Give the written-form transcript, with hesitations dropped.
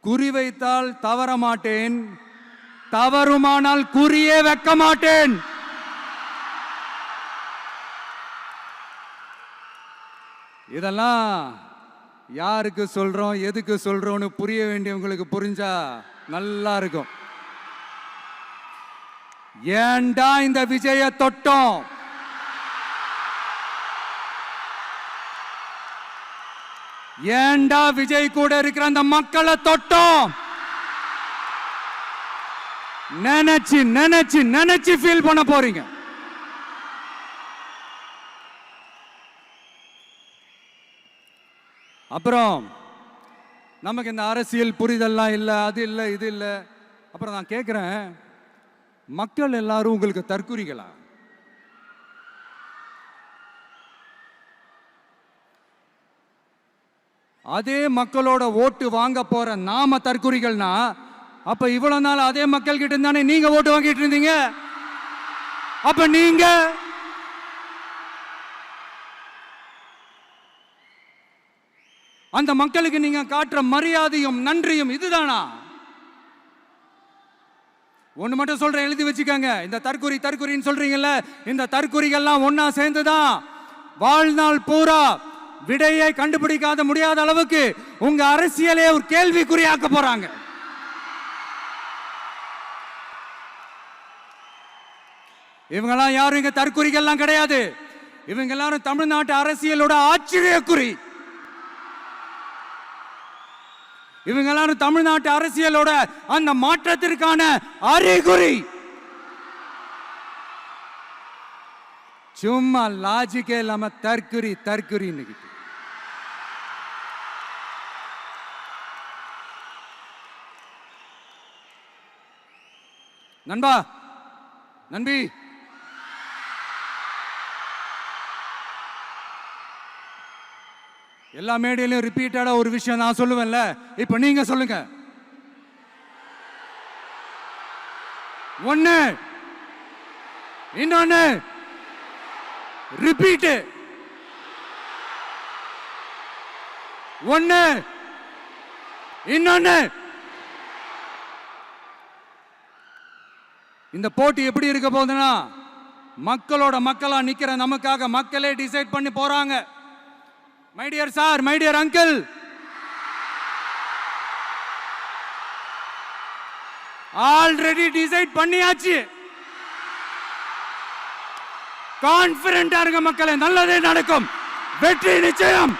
குறிவைத்தால் தவற மாட்டேன், தவறுமானால் குறியே வைக்க மாட்டேன். இதெல்லாம் யாருக்கு சொல்றோம், எதுக்கு சொல்றோம்னு புரிய வேண்டியவங்களுக்கு புரிஞ்சா நல்லா இருக்கும். ஏண்டா இந்த விஜய தொட்டோம்? ஏண்டா விஜய் கூட இருக்கிற அந்த மக்களை தொட்டோம்? நினைச்சு நினைச்சு நினைச்சு ஃபீல் பண்ண போறீங்க. அப்புறம் நமக்கு இந்த அரசியல் புரிதல்லாம் இல்லை, அது இல்லை, இது இல்லை. அப்புறம் நான் கேட்குறேன், மக்கள் எல்லாரும் உங்களுக்கு தற்குறிகளா? அதே மக்களோட ஓட்டு வாங்க போற நாம தற்குறிகள்னா, அப்ப இவ்வளவு நாள் அதே மக்கள் கிட்ட இருந்தானே நீங்க ஓட்டு வாங்கிட்டு இருந்தீங்க. அப்ப நீங்க அந்த மக்களுக்கு நீங்க காட்டுற மரியாதையும் நன்றியும் இதுதானா? ஒண்ணு மட்டும் சொல்றேன், எழுதி வச்சுக்கோங்க. இந்த தற்குறி தற்குறின்னு சொல்றீங்கல்ல, இந்த தற்குறிகள்லாம் ஒன்னா சேர்ந்துதான் வாழ்நாள் பூரா விடையை கண்டுபிடிக்காத முடியாத அளவுக்கு உங்க அரசியலே ஒரு கேள்விக்குறியாக்க போறாங்க. இவங்கெல்லாம் யாரும் இங்க தற்குறிகள்லாம் கிடையாது. இவங்க எல்லாரும் தமிழ்நாட்டு அரசியலோட ஆச்சரியக்குறி. இவங்க எல்லாரும் தமிழ்நாட்டு அரசியலோட அந்த மாற்றத்திற்கான அறிகுறி. சும்மா லாஜிக்கே இல்லாம தற்குறி தற்குறி. நண்பா, நண்பி, எல்லா மேடையிலும் ரிப்பீட்டடா ஒரு விஷயம் நான் சொல்லுவேன்ல, இப்ப நீங்க சொல்லுங்க. ஒண்ணு, இன்னொன்னு, ரிப்பீட். ஒண்ணு, இன்னொன்னு. இந்த போட்டி எப்படி இருக்க போகுதுன்னா, மக்களோட மக்களா நிக்கிற நமக்காக மக்களே டிசைட் பண்ணி போறாங்க. My dear sir, my dear uncle, already decide பண்ணியாச்சு. கான்பிடென்டா இருங்க மக்களே, நல்லதே நடக்கும், வெற்றி நிச்சயம்.